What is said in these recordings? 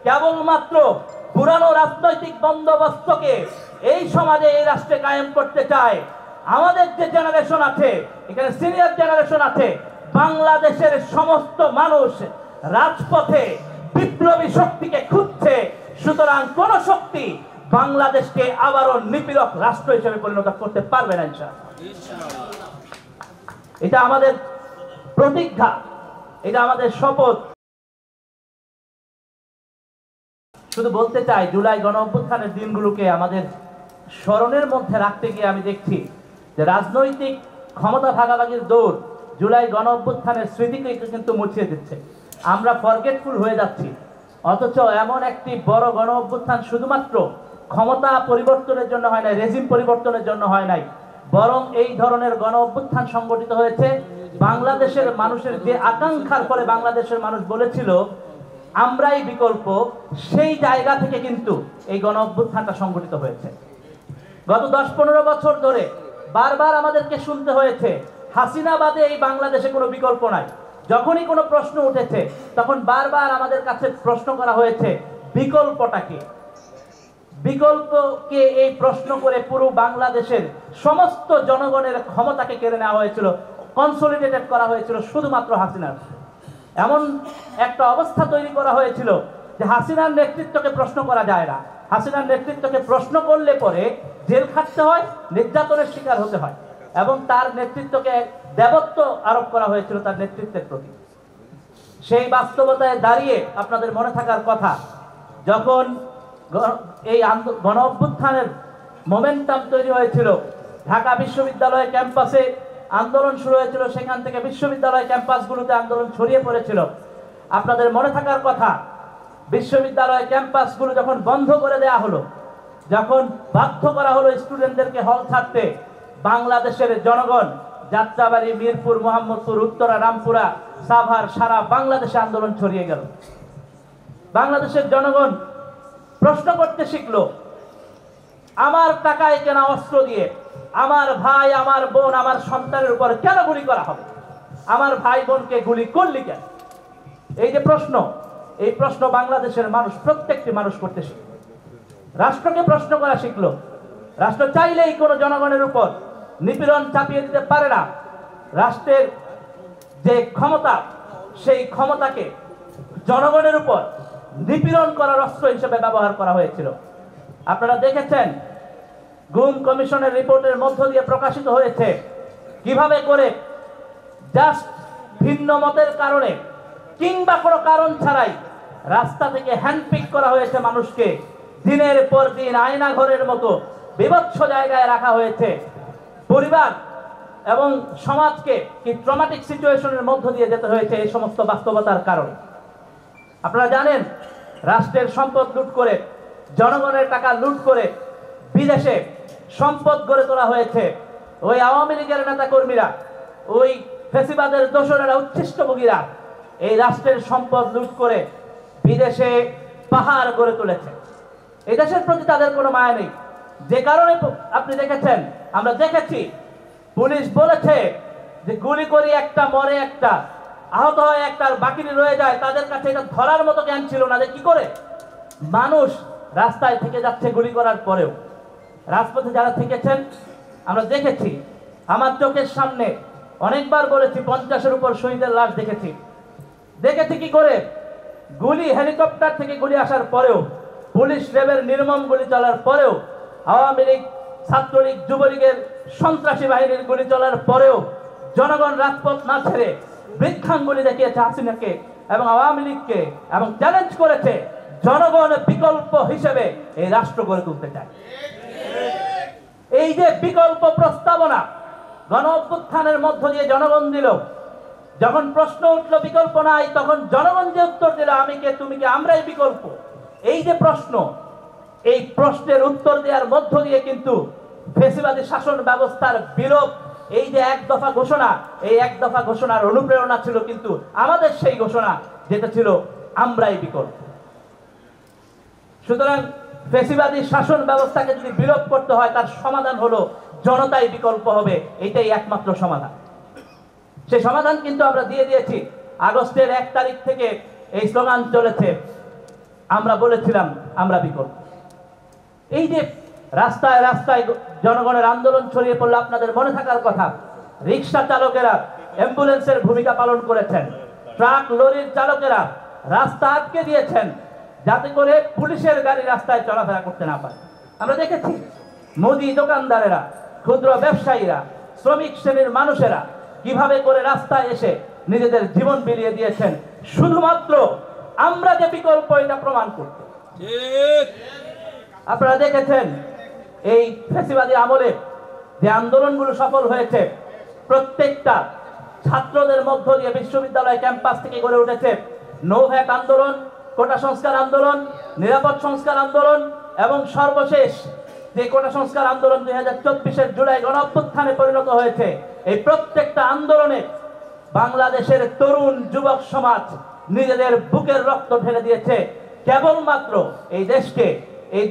কেবলমাত্র পুরানো রাজনৈতিক বন্দোবস্তকে এই সমাজে এই রাষ্ট্রে কায়েম করতে চায়। আমাদের যে জেনারেশন আছে, এখানে সিনিয়র জেনারেশন আছে, বাংলাদেশের সমস্ত মানুষ রাজপথে বিপ্লবী শক্তিকে খুঁজছে। সুতরাং কোন শক্তি বাংলাদেশকে আবারও নিপীড়ক রাষ্ট্র হিসেবে পরিণত করতে পারবে না ইনশাআল্লাহ। এটা আমাদের প্রতিজ্ঞা, এটা আমাদের শপথ। শুধু বলতে চাই, জুলাই গণ অভ্যুত্থানের দিনগুলোকে আমাদের স্মরণের মধ্যে রাখতে গিয়ে আমি দেখছি যে রাজনৈতিক ক্ষমতা ভাগাভাগির দৌড় জুলাই গণ অভ্যুত্থানের স্মৃতিকে কিন্তু মুছিয়ে দিচ্ছে। আমরা ফরগেটফুল হয়ে যাচ্ছি, অথচ এমন একটি বড় গণ অভ্যুত্থান শুধুমাত্র ক্ষমতা পরিবর্তনের জন্য হয় নাই, রেজিম পরিবর্তনের জন্য হয় নাই, বরং এই ধরনের গণ অভ্যুত্থান সংগঠিত হয়েছে বাংলাদেশের মানুষের যে আকাঙ্ক্ষার ফলে বাংলাদেশের মানুষ বলেছিল আমরাই বিকল্প, সেই জায়গা থেকে কিন্তু এই গণ অভ্যুত্থানটা সংগঠিত হয়েছে। গত 10-15 বছর ধরে বারবার আমাদেরকে শুনতে হয়েছে হাসিনা বাদে এই বাংলাদেশে কোনো বিকল্প নাই। যখনই কোনো প্রশ্ন উঠেছে তখন বারবার আমাদের কাছে প্রশ্ন করা হয়েছে বিকল্পটা কি। বিকল্পকে এই প্রশ্ন করে পুরো বাংলাদেশের সমস্ত জনগণের ক্ষমতাকে কেড়ে নেওয়া হয়েছিল, কনসলিডেটেড করা হয়েছিল শুধুমাত্র হাসিনার। এমন একটা অবস্থা তৈরি করা হয়েছিল যে হাসিনার নেতৃত্বকে প্রশ্ন করা যায় না। হাসিনার নেতৃত্বকে প্রশ্ন করলে পরে জেল খাটতে হয়, নির্যাতনের শিকার হতে হয়, এবং তার নেতৃত্বকে দেবত্ব আরোপ করা হয়েছিল তার নেতৃত্বের প্রতি। সেই বাস্তবতায় দাঁড়িয়ে আপনাদের মনে থাকার কথা, যখন এই গণ অভ্যুত্থানের মোমেন্টাম তৈরি হয়েছিল, ঢাকা বিশ্ববিদ্যালয় ক্যাম্পাসে আন্দোলন শুরু হয়েছিল, সেখান থেকে বিশ্ববিদ্যালয় ক্যাম্পাসগুলোতে আন্দোলন ছড়িয়ে পড়েছিল। আপনাদের মনে থাকার কথা, বিশ্ববিদ্যালয় ক্যাম্পাসগুলো যখন বন্ধ করে দেয়া হলো, যখন বাধ্য করা হলো স্টুডেন্টদেরকে হল ছাড়তে, বাংলাদেশের জনগণ যাত্রাবাড়ি, মিরপুর, মোহাম্মদপুর, উত্তরা, রামপুরা, সাভার, সারা বাংলাদেশে আন্দোলন ছড়িয়ে গেল। বাংলাদেশের জনগণ প্রশ্ন করতে শিখলো, আমার টাকায় কেনা অস্ত্র দিয়ে আমার ভাই, আমার বোন, আমার সন্তানের উপর কেন গুলি করা হবে? আমার ভাই বোনকে গুলি করলি কেন? এই যে প্রশ্ন, এই প্রশ্ন বাংলাদেশের মানুষ, প্রত্যেকটি মানুষ করতে শিখল। রাষ্ট্রকে প্রশ্ন করা শিখলো। রাষ্ট্র চাইলেই কোনো জনগণের উপর নিপীড়ন চাপিয়ে দিতে পারে না। রাষ্ট্রের যে ক্ষমতা, সেই ক্ষমতাকে জনগণের উপর নিপীড়ন করার অস্ত্র হিসেবে ব্যবহার করা হয়েছিল। আপনারা দেখেছেন গুম কমিশনের রিপোর্টের মধ্য দিয়ে প্রকাশিত হয়েছে কিভাবে করে জাস্ট ভিন্ন মতের কারণে কিংবা কোনো কারণ ছাড়াই রাস্তা থেকে হ্যান্ডপিক করা হয়েছে মানুষকে, দিনের পর দিন আয়না ঘরের মতো বিভৎস জায়গায় রাখা হয়েছে। পরিবার এবং সমাজকে কি ট্রমাটিক সিচুয়েশনের মধ্য দিয়ে যেতে হয়েছে এই সমস্ত বাস্তবতার কারণে। আপনারা জানেন, রাষ্ট্রের সম্পদ লুট করে, জনগণের টাকা লুট করে বিদেশে সম্পদ গড়ে তোলা হয়েছে। ওই আওয়ামী লীগের নেতা কর্মীরা, ওই ফ্যাসিবাদের দোসরেরা, উচ্ছিষ্টভোগীরা এই রাষ্ট্রের সম্পদ লুট করে বিদেশে পাহাড় গড়ে তুলেছে। এই দেশের প্রতি তাদের কোনো মায়া নেই। যে কারণে আপনি দেখেছেন, আমরা দেখেছি, পুলিশ বলেছে যে গুলি করি একটা, মরে একটা, আহত হয় একটা, আর বাকি রয়ে যায়। তাদের কাছে এটা ধরার মতো জ্ঞান ছিল না যে কি করে মানুষ রাস্তায় থেকে যাচ্ছে গুলি করার পরেও। রাজপথে যারা থেকেছেন আমরা দেখেছি, আমার চোখের সামনে অনেকবার বলেছি, 50-এর উপর শহীদের লাশ দেখেছি। দেখেছি কি করে গুলি, হেলিকপ্টার থেকে গুলি আসার পরেও, পুলিশ র্যাবের নির্মম গুলি চলার পরেও, আওয়ামী লীগ, ছাত্রলীগ, যুবলীগের সন্ত্রাসী বাহিনীর গুলি চলার পরেও জনগণ রাজপথ না ছেড়ে বৃক্ষাঙ্গুলি দেখিয়েছে হাসিনাকে এবং আওয়ামী লীগকে, এবং চ্যালেঞ্জ করেছে জনগণ বিকল্প হিসেবে এই রাষ্ট্র গড়ে তুলতে চায়। এই যে বিকল্প প্রস্তাবনা গণ অভ্যুত্থানের মধ্য দিয়ে জনগণ দিল, যখন প্রশ্ন উঠলো বিকল্প নাই, তখন জনগণ যে উত্তর দিল আমি কে, তুমি কে, আমরাই বিকল্প। এই যে প্রশ্ন, এই প্রশ্নের উত্তর দেওয়ার মধ্য দিয়ে কিন্তু ফ্যাসিবাদী শাসন ব্যবস্থার বিলোপ, এই যে এক দফা ঘোষণা, এই এক দফা ঘোষণার অনুপ্রেরণা ছিল কিন্তু আমাদের সেই ঘোষণা, যেটা ছিল আমরাই বিকল্প। সুতরাং ফ্যাসিবাদী শাসন ব্যবস্থাকে যদি বিলোপ করতে হয়, তার সমাধান হলো জনতাই বিকল্প হবে। এটাই একমাত্র সমাধান। সেই সমাধান কিন্তু আমরা দিয়ে দিয়েছি। আগস্টের 1 তারিখ থেকে এই স্লোগান চলেছে, আমরা বলেছিলাম আমরা বিকল্প। এই যে রাস্তায় রাস্তায় জনগণের আন্দোলন ছড়িয়ে পড়লো, আপনাদের মনে থাকার কথা, রিক্সা চালকেরা অ্যাম্বুলেন্সের ভূমিকা পালন করেছেন, ট্রাক লরির চালকেরা রাস্তা আটকে দিয়েছেন যাতে করে পুলিশের গাড়ি রাস্তায় চলাফেরা করতে না পারে। আমরা দেখেছি মুদি দোকানদারেরা, ক্ষুদ্র ব্যবসায়ীরা, শ্রমিক শ্রেণীর মানুষেরা কিভাবে করে রাস্তায় এসে নিজেদের জীবন বিলিয়ে দিয়েছেন শুধুমাত্র আমরা যে বিকল্প এটা প্রমাণ করতে। আপনারা দেখেছেন এই ফ্যাসিবাদী আমলে যে আন্দোলনগুলো সফল হয়েছে, প্রত্যেকটা ছাত্রদের মধ্য দিয়ে বিশ্ববিদ্যালয় ক্যাম্পাস থেকে গড়ে উঠেছে নো ভ্যাট আন্দোলন, কোটা সংস্কার আন্দোলন, নিরাপদ সংস্কার আন্দোলন এবং সর্বশেষ যে কোটা সংস্কার আন্দোলন 2024-এর জুলাই গণঅভ্যুত্থানে পরিণত হয়েছে। এই প্রত্যেকটা আন্দোলনে বাংলাদেশের তরুণ যুবক সমাজ নিজেদের বুকের রক্ত ঢেলে দিয়েছে কেবলমাত্র এই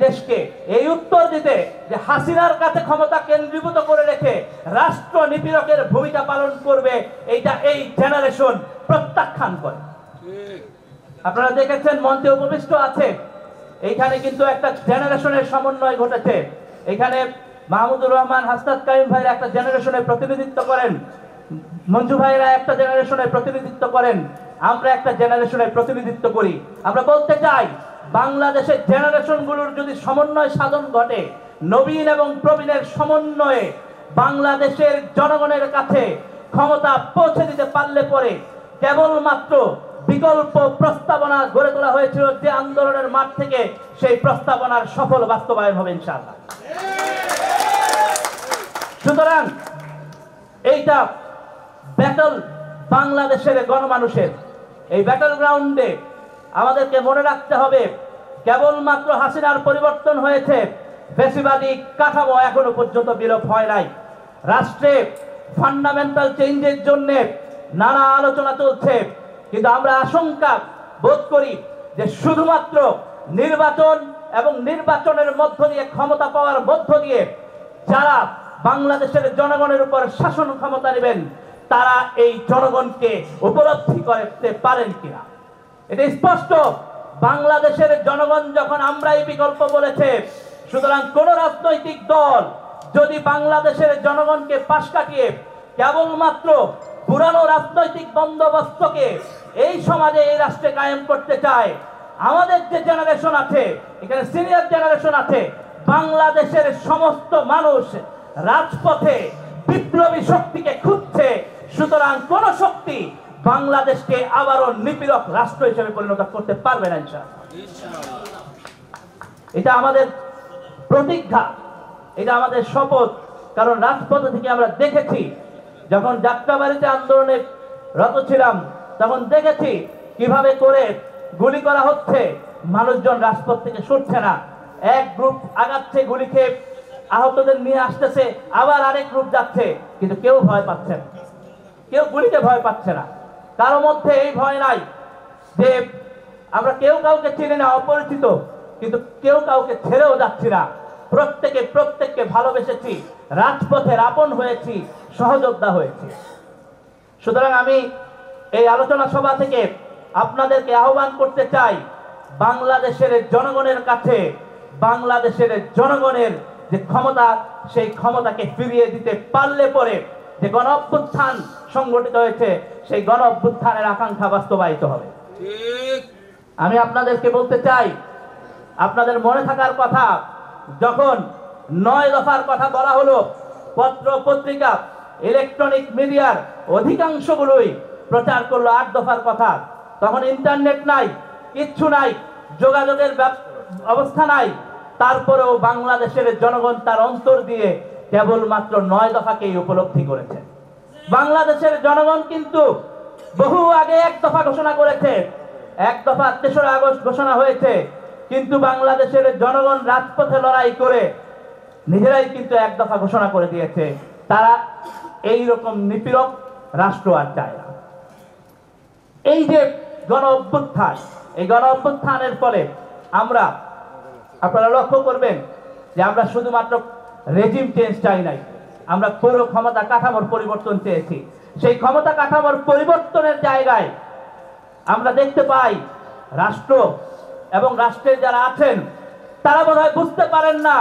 দেশকে এই উত্তর দিতে যে হাসিনার কাছে ক্ষমতা কেন্দ্রীভূত করে রেখে রাষ্ট্র নিপীড়কের ভূমিকা পালন করবে, এইটা এই জেনারেশন প্রত্যাখ্যান করে। আপনারা দেখেছেন মঞ্চে উপবিষ্ট আছে, এইখানে কিন্তু একটা জেনারেশনের সমন্বয় ঘটেছে। এখানে মাহমুদুর রহমান, হাসনাত কাইম ভাইরা একটা জেনারেশনের প্রতিনিধিত্ব করেন, মঞ্জু ভাইরা একটা জেনারেশনের প্রতিনিধিত্ব করেন, আমরা একটা জেনারেশনের প্রতিনিধিত্ব করি। আমরা বলতে চাই বাংলাদেশের জেনারেশনগুলোর যদি সমন্বয় সাধন ঘটে, নবীন এবং প্রবীণের সমন্বয়ে বাংলাদেশের জনগণের কাছে ক্ষমতা পৌঁছে দিতে পারলে পরে কেবলমাত্র বিকল্প প্রস্তাবনা গড়ে তোলা হয়েছিল যে আন্দোলনের মাঠ থেকে, সেই প্রস্তাবনার সফল বাস্তবায়ন হবে ইনশাআল্লাহ। সুতরাং এইটা ব্যাটল বাংলাদেশের গণমানুষের, এই ব্যাটল গ্রাউন্ডে আমাদেরকে মনে রাখতে হবে কেবলমাত্র হাসিনার পরিবর্তন হয়েছে, ফ্যাসিবাদী কাঠামো এখনো পর্যন্ত বিলোপ হয় নাই। রাষ্ট্রে ফান্ডামেন্টাল চেঞ্জের জন্য নানা আলোচনা চলছে, কিন্তু আমরা আশঙ্কা বোধ করি যে শুধুমাত্র নির্বাচন এবং নির্বাচনের মধ্য দিয়ে ক্ষমতা পাওয়ার মধ্য দিয়ে যারা বাংলাদেশের জনগণের উপর শাসন ক্ষমতা নেবেন তারা এই জনগণকে উপলব্ধি করতে পারেন কিনা। এটা স্পষ্ট, বাংলাদেশের জনগণ যখন আমরাই বিকল্প বলেছে, সুতরাং কোন রাজনৈতিক দল যদি বাংলাদেশের জনগণকে পাশ কাটিয়ে কেবলমাত্র পুরানো রাজনৈতিক বন্দোবস্তকে এই সমাজে এই রাষ্ট্রে কায়েম করতে চায়, আমাদের যে জেনারেশন আছে, এখানে সিনিয়র জেনারেশন আছে, বাংলাদেশের সমস্ত মানুষ রাজপথে বিপ্লবী শক্তিকে খুঁজছে। সুতরাং কোন শক্তি বাংলাদেশকে আবারও নিপীড়ক রাষ্ট্র হিসেবে পরিণত করতে পারবে না ইনশাআল্লাহ। এটা আমাদের প্রতিজ্ঞা, এটা আমাদের শপথ। কারণ রাজপথ থেকে আমরা দেখেছি, যখন যাত্রাবাড়িতে আন্দোলনে রত ছিলাম তখন দেখেছি কিভাবে করে গুলি করা হচ্ছে, মানুষজন রাজপথ থেকে সরছে না, এক গ্রুপ আগাচ্ছে, গুলি খেয়ে আহতদের নিয়ে আসতেছে, আবার আরেক গ্রুপ যাচ্ছে, কিন্তু কেউ ভয় পাচ্ছে না, কেউ গুলিকে ভয় পাচ্ছে না। কারো মধ্যে এই ভয় নাই যে আমরা কেউ কাউকে চিনি না, অপরিচিত, কিন্তু কেউ কাউকে ছেড়েও যাচ্ছি না, প্রত্যেককে ভালোবেসেছি, রাজপথের আপন হয়েছি, সহযোদ্ধা হয়েছি। সুতরাং আমি এই আলোচনা সভা থেকে আপনাদেরকে আহ্বান করতে চাই, বাংলাদেশের জনগণের কাছে বাংলাদেশের জনগণের যে ক্ষমতা, সেই ক্ষমতাকে ফিরিয়ে দিতে পারলে পরে যে গণ অভ্যুত্থান সংগঠিত হয়েছে, সেই গণ অভ্যুত্থানের আকাঙ্ক্ষা বাস্তবায়িত হবে। আমি আপনাদেরকে বলতে চাই, আপনাদের মনে থাকার কথা, যখন 9 দফার কথা বলা হলো, পত্র পত্রিকা ইলেকট্রনিক মিডিয়ার অধিকাংশগুলোই প্রচার করলো 8 দফার কথা। তখন ইন্টারনেট নাই, কিচ্ছু নাই, যোগাযোগের অবস্থা নাই, তারপরেও বাংলাদেশের জনগণ তার অন্তর দিয়ে কেবলমাত্র 9 দফাকেই উপলব্ধি করেছে। বাংলাদেশের জনগণ কিন্তু বহু আগে 1 দফা ঘোষণা করেছে, 1 দফা 3রা আগস্ট ঘোষণা হয়েছে, কিন্তু বাংলাদেশের জনগণ রাজপথে লড়াই করে নিজেরাই কিন্তু 1 দফা ঘোষণা করে দিয়েছে। তারা এই রকম নিপীড়ক রাষ্ট্র আর চায় না। এই যে গণ অভ্যুত্থান, এই গণ অভ্যুত্থানের ফলে আপনারা লক্ষ্য করবেন যে আমরা শুধুমাত্র রেজিম চেঞ্জ চাই নাই, আমরা পুরো ক্ষমতা কাঠামোর পরিবর্তন চেয়েছি। সেই ক্ষমতা কাঠামোর পরিবর্তনের জায়গায় আমরা দেখতে পাই রাষ্ট্র এবং রাষ্ট্রে যারা আছেন তারা বোধহয় বুঝতে পারেন না,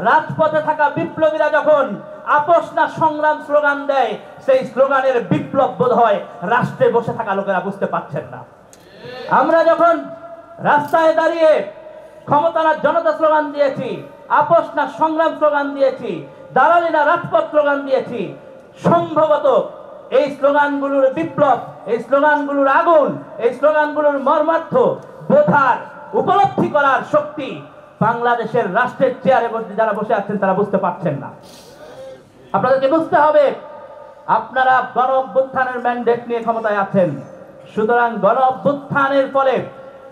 রাজপথে থাকা বিপ্লবীরা যখন আপোষ না সংগ্রাম স্লোগান দেয়, সেই স্লোগানের বিপ্লব বোধ হয় রাষ্ট্রে বসে থাকা লোকেরা বুঝতে পারছেন না। আমরা যখন রাস্তায় দাঁড়িয়ে ক্ষমতা না জনতা স্লোগান দিয়েছি, আপোষ না সংগ্রাম স্লোগান দিয়েছি, দালালি না রাজপথ স্লোগান দিয়েছি, সম্ভবত এই স্লোগানগুলোর বিপ্লব, এই স্লোগানগুলোর আগুন, এই স্লোগানগুলোর মর্মার্থ বোঝার, উপলব্ধি করার শক্তি বাংলাদেশের রাষ্ট্রের চেয়ারে যারা বসে আছেন তারা বুঝতে পারছেন না। আপনাদেরকে বুঝতে হবে, আপনারা গণ অভ্যুত্থানের ম্যান্ডেট নিয়ে ক্ষমতায় আছেন, সুতরাং গণ অভ্যুত্থানের ফলে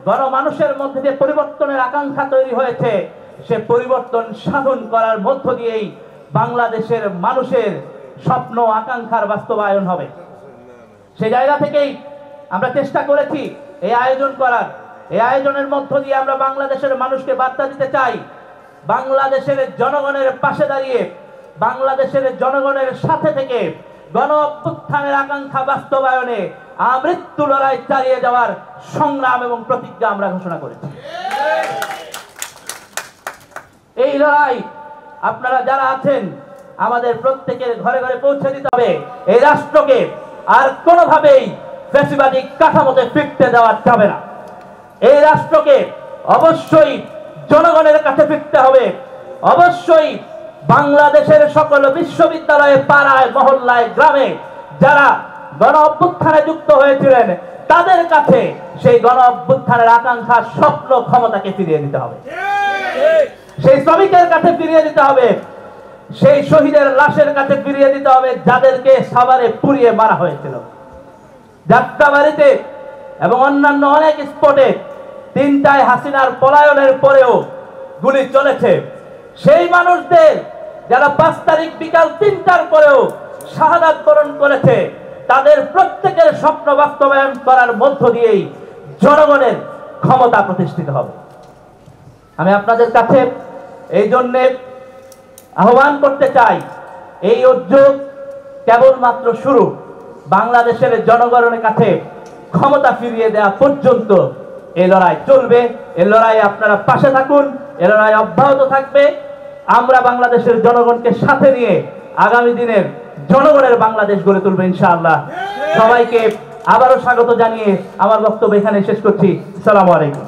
গণমানুষের মধ্যে যে পরিবর্তনের আকাঙ্ক্ষা তৈরি হয়েছে, সে পরিবর্তন সাধন করার মধ্য দিয়েই বাংলাদেশের মানুষের স্বপ্ন আকাঙ্ক্ষার বাস্তবায়ন হবে। সেই জায়গা থেকেই আমরা চেষ্টা করেছি এই আয়োজন করার। এই আয়োজনের মধ্য দিয়ে আমরা বাংলাদেশের মানুষকে বার্তা দিতে চাই, বাংলাদেশের জনগণের পাশে দাঁড়িয়ে, বাংলাদেশের জনগণের সাথে থেকে গণ অভ্যুত্থানের আকাঙ্ক্ষা বাস্তবায়নে আমৃত্যু লড়াই চালিয়ে যাওয়ার সংগ্রাম এবং প্রতিজ্ঞা আমরা ঘোষণা করেছি। এই লড়াই আপনারা যারা আছেন আমাদের প্রত্যেকের ঘরে ঘরে পৌঁছে দিতে হবে। এই রাষ্ট্রকে আর কোনোভাবেই ফ্যাসিবাদী কাঠামোতে ফিরতে দেওয়া যাবে না। এই রাষ্ট্রকে অবশ্যই জনগণের কাছে ফিরতে হবে। অবশ্যই বাংলাদেশের সকল বিশ্ববিদ্যালয়ে, পাড়ায়, মহল্লায়, গ্রামে যারা গণ অভ্যুত্থানে যুক্ত হয়েছিলেন তাদের কাছে সেই গণ অভ্যুত্থানের আকাঙ্ক্ষা, স্বপ্ন, ক্ষমতাকে ফিরিয়ে দিতে হবে। সেই শ্রমিকের কাছে ফিরিয়ে দিতে হবে, সেই শহীদের লাশের কাছে ফিরিয়ে দিতে হবে যাদেরকে সাভারে পুড়িয়ে মারা হয়েছিল। যাত্রাবাড়িতে এবং অন্যান্য অনেক স্পটে 3টায় হাসিনার পলায়নের পরেও গুলি চলেছে। সেই মানুষদের যারা 5 তারিখ বিকাল 3টার পরেও শাহাদাত বরণ করেছে, তাদের প্রত্যেকের স্বপ্ন বাস্তবায়ন করার মধ্য দিয়েই জনগণের ক্ষমতা প্রতিষ্ঠিত হবে। আমি আপনাদের কাছে এই জন্যে আহ্বান করতে চাই, এই উদ্যোগ কেবলমাত্র শুরু। বাংলাদেশের জনগণের কাছে ক্ষমতা ফিরিয়ে দেওয়া পর্যন্ত এই লড়াই চলবে। এই লড়াই আপনারা পাশে থাকুন, এই লড়াই অব্যাহত থাকবে। আমরা বাংলাদেশের জনগণকে সাথে নিয়ে আগামী দিনের জনগণের বাংলাদেশ গড়ে তুলবো ইনশাআল্লাহ। সবাইকে আবারও স্বাগত জানিয়ে আমার বক্তব্য এখানে শেষ করছি। আসসালামু আলাইকুম।